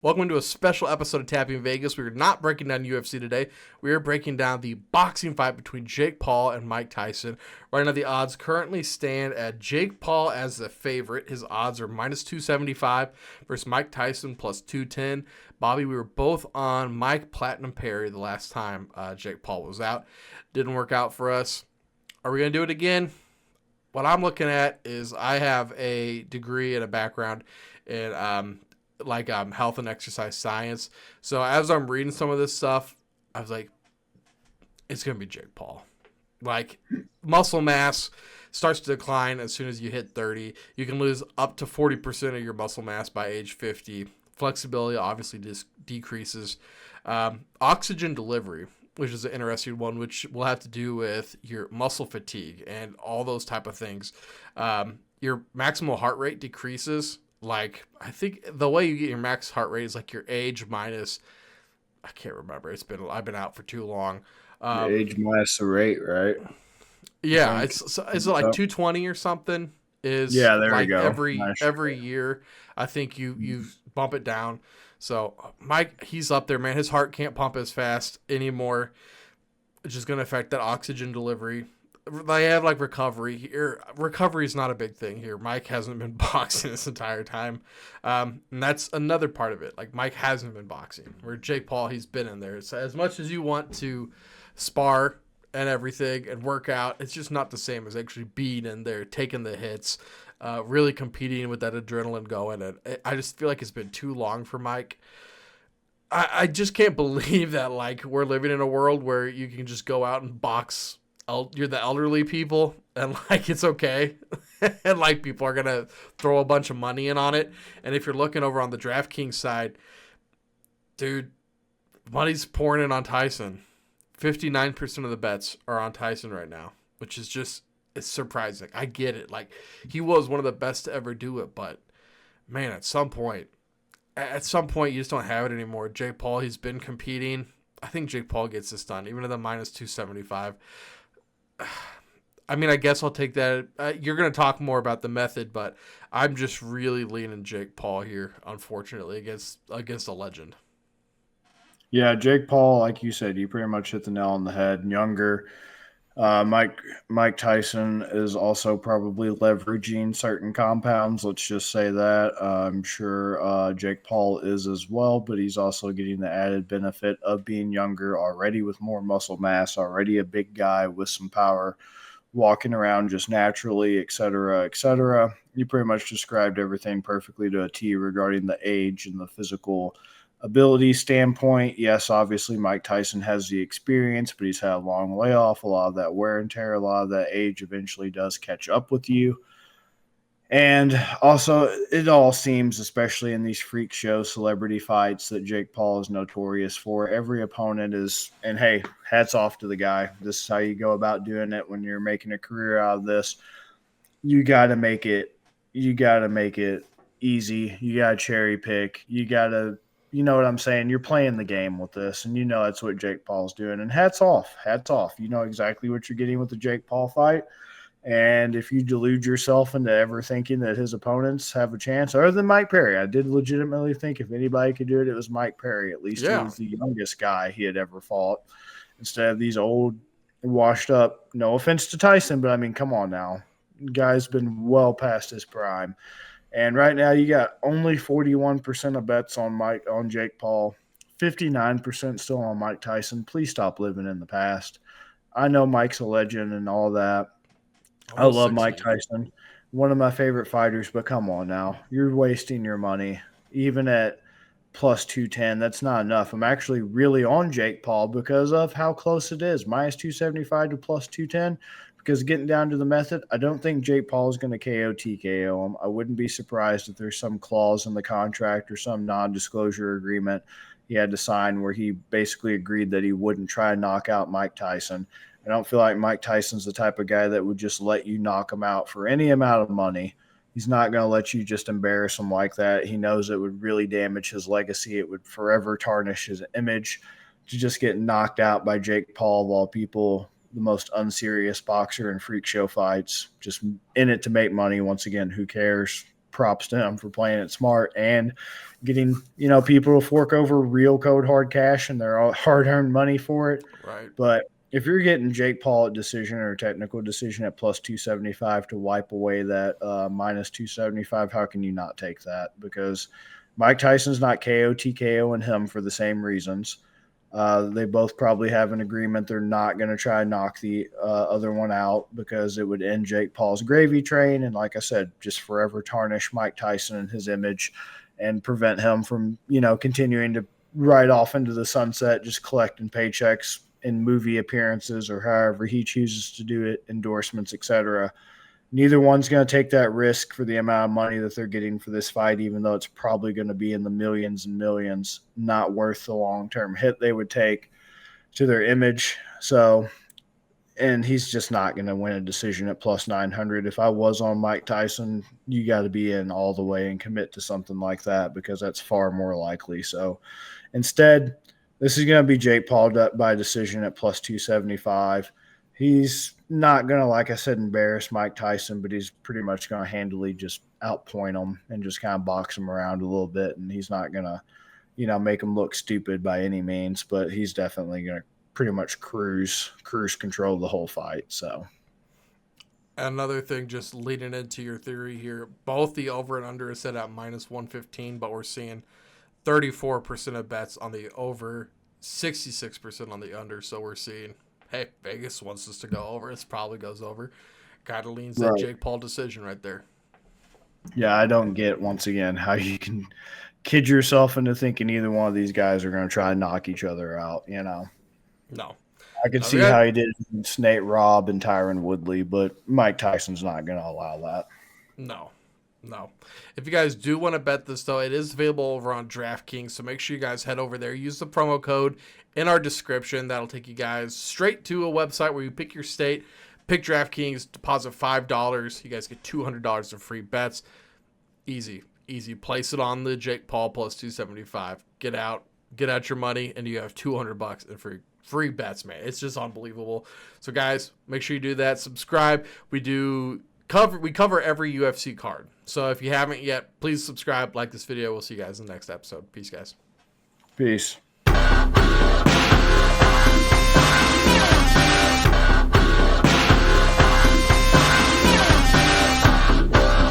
Welcome to a special episode of Tapping Vegas. We are not breaking down UFC today. We are breaking down the boxing fight between Jake Paul and Mike Tyson. Right now, the odds currently stand at Jake Paul as the favorite. His odds are minus 275 versus Mike Tyson plus 210. Bobby, we were both on Mike Platinum Perry the last time Jake Paul was out. Didn't work out for us. Are we going to do it again? What I'm looking at is I have a degree and a background in health and exercise science. So as I'm reading some of this stuff, I was like, it's gonna be Jake Paul. Like, muscle mass starts to decline as soon as you hit 30. You can lose up to 40% of your muscle mass by age 50. Flexibility obviously decreases. Oxygen delivery, which is an interesting one, which will have to do with your muscle fatigue and all those type of things. Your maximal heart rate decreases. Like, I think the way you get your max heart rate is like your age minus, I can't remember. I've been out for too long. Your age minus the rate, right? I Yeah, think. it's like 220 or something is Yeah, there we like go. every Minus your every year. I think you bump it down. So Mike, he's up there, man. His heart can't pump as fast anymore, which is going to affect that oxygen delivery. They have like recovery here. Recovery is not a big thing here. Mike hasn't been boxing this entire time, and that's another part of it. Like, Mike hasn't been boxing, where Jake Paul, he's been in there. So as much as you want to spar and everything and work out, it's just not the same as actually being in there, taking the hits, really competing with that adrenaline going. And I just feel like it's been too long for Mike. I just can't believe that, like, we're living in a world where you can just go out and box. You're the elderly people, and like, it's okay. And like, people are gonna throw a bunch of money in on it. And if you're looking over on the DraftKings side, dude, money's pouring in on Tyson. 59% of the bets are on Tyson right now, which is just, it's surprising. I get it. Like, he was one of the best to ever do it, but man, at some point you just don't have it anymore. Jake Paul, he's been competing. I think Jake Paul gets this done, even at the minus 275. I mean, I guess I'll take that. You're going to talk more about the method, but I'm just really leaning Jake Paul here, unfortunately, against a legend. Yeah, Jake Paul, like you said, you pretty much hit the nail on the head. Younger. Mike Tyson is also probably leveraging certain compounds. Let's just say that. I'm sure Jake Paul is as well, but he's also getting the added benefit of being younger, already with more muscle mass, already a big guy with some power, walking around just naturally, et cetera, et cetera. You pretty much described everything perfectly to a T regarding the age and the physical ability standpoint. Yes, obviously Mike Tyson has the experience, but he's had a long layoff. A lot of that wear and tear, a lot of that age eventually does catch up with you. And also, it all seems, especially in these freak show celebrity fights, that Jake Paul is notorious for. Every opponent is, and hey, hats off to the guy. This is how you go about doing it when you're making a career out of this. You got to make it. You got to make it easy. You got to cherry pick. You got to, you know what I'm saying? You're playing the game with this, and you know that's what Jake Paul's doing. And hats off. Hats off. You know exactly what you're getting with the Jake Paul fight. And if you delude yourself into ever thinking that his opponents have a chance, other than Mike Perry, I did legitimately think if anybody could do it, it was Mike Perry. At least he Yeah, was the youngest guy he had ever fought instead of these old, washed up. No offense to Tyson, but I mean, come on now. Guy's been well past his prime. And right now, you got only 41% of bets on Jake Paul, 59% still on Mike Tyson. Please stop living in the past. I know Mike's a legend and all that. I almost love Mike 60. Tyson, one of my favorite fighters, but come on now. You're wasting your money. Even at plus 210, that's not enough. I'm actually really on Jake Paul because of how close it is. Minus 275 to plus 210. Because getting down to the method, I don't think Jake Paul is going to KO TKO him. I wouldn't be surprised if there's some clause in the contract or some non disclosure agreement he had to sign where he basically agreed that he wouldn't try and knock out Mike Tyson. I don't feel like Mike Tyson's the type of guy that would just let you knock him out for any amount of money. He's not going to let you just embarrass him like that. He knows it would really damage his legacy. It would forever tarnish his image to just get knocked out by Jake Paul of all people, the most unserious boxer in freak show fights, just in it to make money. Once again, who cares? props to him for playing it smart and getting, people to fork over real cold hard cash and their hard-earned money for it. Right. But if you're getting Jake Paul at decision or technical decision at plus 275 to wipe away that minus 275, how can you not take that? Because Mike Tyson's not KO TKOing him for the same reasons. They both probably have an agreement they're not going to try and knock the other one out because it would end Jake Paul's gravy train. And like I said, just forever tarnish Mike Tyson and his image and prevent him from, continuing to ride off into the sunset, just collecting paychecks in movie appearances or however he chooses to do it, endorsements, etc. Neither one's going to take that risk for the amount of money that they're getting for this fight, even though it's probably going to be in the millions and millions, not worth the long-term hit they would take to their image. So, and he's just not going to win a decision at plus 900. If I was on Mike Tyson, you got to be in all the way and commit to something like that because that's far more likely. So instead, this is going to be Jake Paul by decision at plus 275. He's not going to, like I said, embarrass Mike Tyson, but he's pretty much going to handily just outpoint him and just kind of box him around a little bit. And he's not going to, make him look stupid by any means, but he's definitely going to pretty much cruise control the whole fight. So another thing, just leading into your theory here, both the over and under is set at minus 115, but we're seeing 34% of bets on the over, 66% on the under. So we're seeing, hey, Vegas wants us to go over. This probably goes over. Kind of leans that Jake Paul decision right there. Yeah, I don't get, once again, how you can kid yourself into thinking either one of these guys are going to try and knock each other out, No. I could see how he did it against Nate Robb and Tyron Woodley, but Mike Tyson's not going to allow that. No. If you guys do want to bet this, though, it is available over on DraftKings, so make sure you guys head over there. Use the promo code in our description. That'll take you guys straight to a website where you pick your state, pick DraftKings, deposit $5. You guys get $200 of free bets. Easy. Place it on the Jake Paul plus 275. Get out your money, and you have $200 in free bets, man. It's just unbelievable. So, guys, make sure you do that. Subscribe. We cover every UFC card. So if you haven't yet, please subscribe, like this video. We'll see you guys in the next episode. Peace, guys. Peace.